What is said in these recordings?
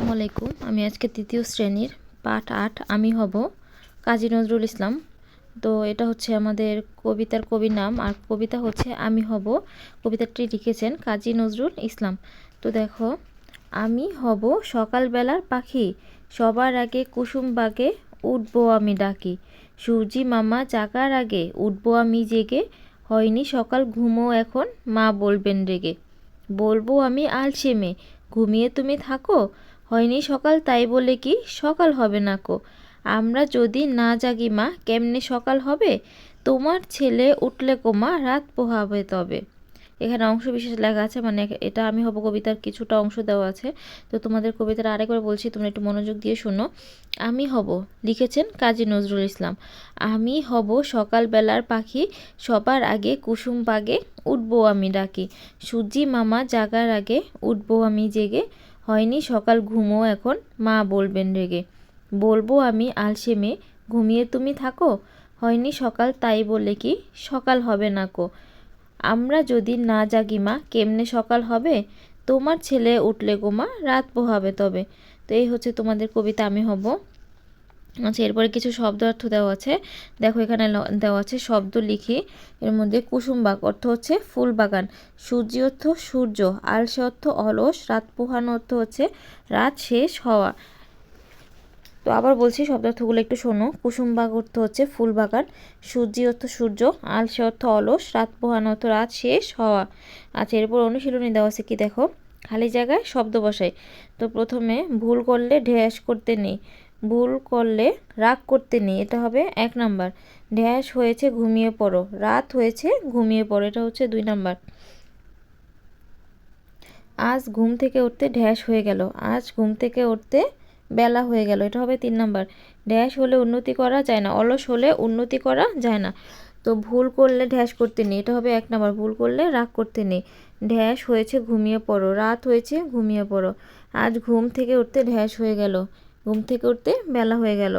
আসসালামু আলাইকুম। আমি আজকে তৃতীয় শ্রেণীর পাঠ ৮ আমি হব কাজী নজরুল ইসলাম। তো এটা হচ্ছে আমাদের কবিতার কবির নাম, আর কবিতা হচ্ছে আমি হব। কবিতাটি লিখেছেন কাজী নজরুল ইসলাম। তো দেখো, আমি হব সকালবেলার পাখি, সবার আগে কুসুম বাগে উঠবো আমি ডাকি। সূর্যি মামা জাগার আগে উঠবো আমি জেগে, হয়নি সকাল ঘুমো এখন মা বলবেন রেগে। বলবো আমি আলসেমে ঘুমিয়ে তুমি থাকো, হয়নি সকাল তাই বলে কি সকাল হবে না কো। আমরা যদি না জাগি মা কেমনে সকাল হবে, তোমার ছেলে উঠলে কোমা রাত পোহাবে তবে। এখানে অংশ বিশেষ লেখা আছে, মানে এটা আমি হব কবিতার কিছুটা অংশ দেওয়া আছে। তো তোমাদের কবিতাটা আরেকবার বলছি, তোমরা একটু মনোযোগ দিয়ে শোনো। আমি হব লিখেছেন কাজী নজরুল ইসলাম। আমি হব সকালবেলার পাখি, সবার আগে কুসুম বাগে উঠবো আমি ডাকি। সূর্যি মামা জাগার আগে উঠবো আমি জেগে, হয়নি সকাল ঘুমো এখন মা বলবেন রেগে। বলবো আমি আলসেমে ঘুমিয়ে তুমি থাকো, হয়নি সকাল তাই বলে কি সকাল হবে না কো। আমরা যদি না জাগি মা কেমনে সকাল হবে, তোমার ছেলে উঠলে গো মা রাত পোহাবে তবে। তো এই হচ্ছে তোমাদের কবিতা আমি হব। আচ্ছা, এরপরে কিছু শব্দ অর্থ দেওয়া আছে। দেখো এখানে দেওয়া আছে, শব্দ লিখি। এর মধ্যে কুসুমবাগ অর্থ হচ্ছে ফুল বাগান, সূর্যি অর্থ সূর্য, আলসে অর্থ অলস, রাত পোহানো অর্থ হচ্ছে রাত শেষ হওয়া। তো আবার বলছি শব্দার্থগুলো একটু শোনো। কুসুমবাগ অর্থ হচ্ছে ফুল বাগান, সূর্যি অর্থ সূর্য, আলসে অর্থ অলস, রাত পোহানো অর্থ রাত শেষ হওয়া। আচ্ছা, এরপর অনুশীলনী দেওয়া আছে কি দেখো, খালি জায়গায় শব্দ বসাই। তো প্রথমে ভুল করলে ঢ্যাস করতে নেই, ভুল করলে রাগ করতে নেই, এটা হবে ১ নাম্বার। ঢ্যাস হয়েছে ঘুমিয়ে পড়ো, রাত হয়েছে ঘুমিয়ে পড়ো, এটা হচ্ছে ২ নাম্বার। আজ ঘুম থেকে উঠতে ঢ্যাস হয়ে গেল, আজ ঘুম থেকে উঠতে বেলা হয়ে গেল, এটা হবে ৩ নাম্বার। ঢ্যাস হলে উন্নতি করা যায় না, অলস হলে উন্নতি করা যায় না। তো ভুল করলে ঢ্যাস করতে নেই, এটা হবে ১ নাম্বার। ভুল করলে রাগ করতে নেই। ঢ্যাস হয়েছে ঘুমিয়ে পড়ো, রাত হয়েছে ঘুমিয়ে পড়ো। আজ ঘুম থেকে উঠতে ঢ্যাস হয়ে গেল, ঘুম থেকে উঠতে বেলা হয়ে গেল।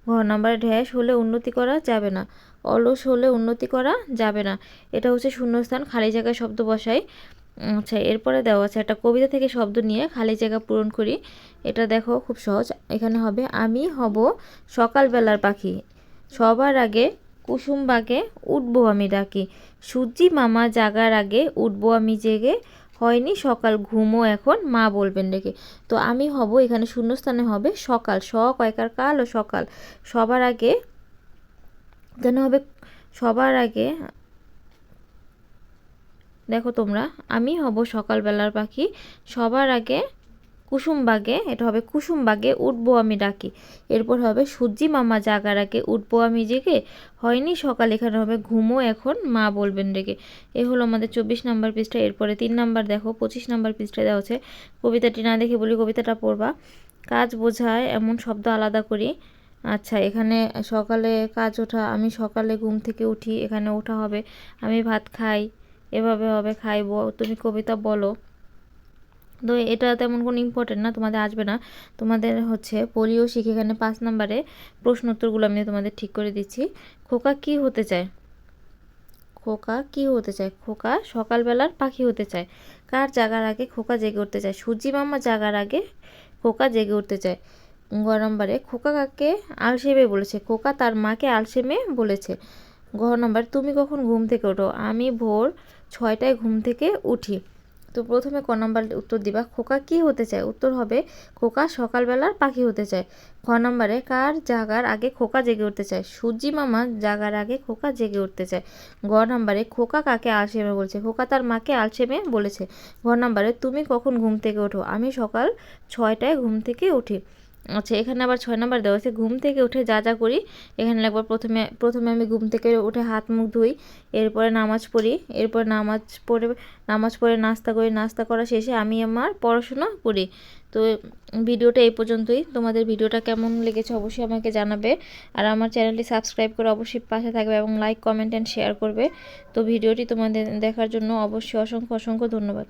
ঘ নাম্বারে ঢ্যাস হলে উন্নতি করা যাবে না, অলস হলে উন্নতি করা যাবে না। এটা হচ্ছে শূন্যস্থান, খালি জায়গায় শব্দ বসাই। আচ্ছা, এরপরে দেওয়া আছে একটা কবিতা থেকে শব্দ নিয়ে খালি জায়গা পূরণ করি। এটা দেখো খুব সহজ। এখানে হবে আমি হব সকালবেলার পাখি, সবার আগে কুসুম বাগে উঠবো আমি ডাকি। সূর্যি মামা জাগার আগে উঠবো আমি জেগে, হয়নি সকাল ঘুমো এখন মা বলবেন রেখে। তো আমি হব এখানে শূন্যস্থানে হবে সকাল, কয়কার কাল ও সকাল। সবার আগে এখানে হবে সবার আগে, দেখো তোমরা, আমি হব সকালবেলার পাখি, সবার আগে কুসুমবাগে, এটা হবে কুসুমবাগে উঠবো আমি ডাকি। এরপর হবে সূর্যি মামা জাগার আগে উঠবো আমি জেগে, হয়নি সকাল, এখানে হবে ঘুমো এখন মা বলবেন রেগে। এ হলো আমাদের ২৪ নাম্বার পৃষ্ঠা। এরপরে ৩ নাম্বার দেখো, ২৫ নাম্বার পৃষ্ঠায় দেওয়া আছে। কবিতাটি না দেখে বলি, কবিতাটা পড়বা। কাজ বোঝায় এমন শব্দ আলাদা করি। আচ্ছা, এখানে সকালে কাজ ওঠা, আমি সকালে ঘুম থেকে উঠি, এখানে ওঠা হবে আমি ভাত খাই, এভাবে হবে খাইবো, তুমি কবিতা বলো। তো এটা তেমন কোনো ইম্পর্টেন্ট না, তোমাদের আসবে না। তোমাদের হচ্ছে পোলিও শিখে এখানে ৫ নাম্বারে প্রশ্ন উত্তরগুলো আমি তোমাদের ঠিক করে দিচ্ছি। খোকা কি হতে চায়? খোকা কি হতে চায়? খোকা সকালবেলার পাখি হতে চায়। কার জাগার আগে খোকা জেগে উঠতে চায়? সূর্যি মামা জাগার আগে খোকা জেগে উঠতে চায়। গ নম্বরে খোকা কাকে আলসেমে বলেছে? খোকা তার মাকে আলসেমে বলেছে। ঘ নম্বর তুমি কখন ঘুম থেকে ওঠো? আমি ভোর ৬টায় ঘুম থেকে উঠি। তো প্রথমে ক নম্বর উত্তর দিবা, খোকা কি হতে চায়? উত্তর হবে খোকা সকালবেলার পাখি হতে চায়। খ নম্বরে কার জাগার আগে খোকা জেগে উঠতে চায়? সূর্যি মামা জাগার আগে খোকা জেগে উঠতে চায়। গ নম্বরে খোকা কাকে আলসেমে বলছে? খোকা তার মাকে আলসেমে বলেছে। ঘ নম্বরে তুমি কখন ঘুম থেকে ওঠো? আমি সকাল ৬টায় ঘুম থেকে উঠি। আচ্ছা, এখানে আবার ৬ নম্বর দেওয়া আছে, ঘুম থেকে উঠে যা যা করি। এখানে লাগবে প্রথমে আমি ঘুম থেকে উঠে হাত মুখ ধুই, এরপরে নামাজ পড়ি, এরপর নামাজ পড়ে নাস্তা করি, নাস্তা করা শেষে আমি আমার পড়াশোনা করি। তো ভিডিওটা এই পর্যন্তই। তোমাদের ভিডিওটা কেমন লেগেছে অবশ্যই আমাকে জানাবে, আর আমার চ্যানেলটি সাবস্ক্রাইব করে অবশ্যই পাশে থাকবে এবং লাইক কমেন্ট অ্যান্ড শেয়ার করবে। তো ভিডিওটি তোমাদের দেখার জন্য অবশ্যই অসংখ্য অসংখ্য ধন্যবাদ।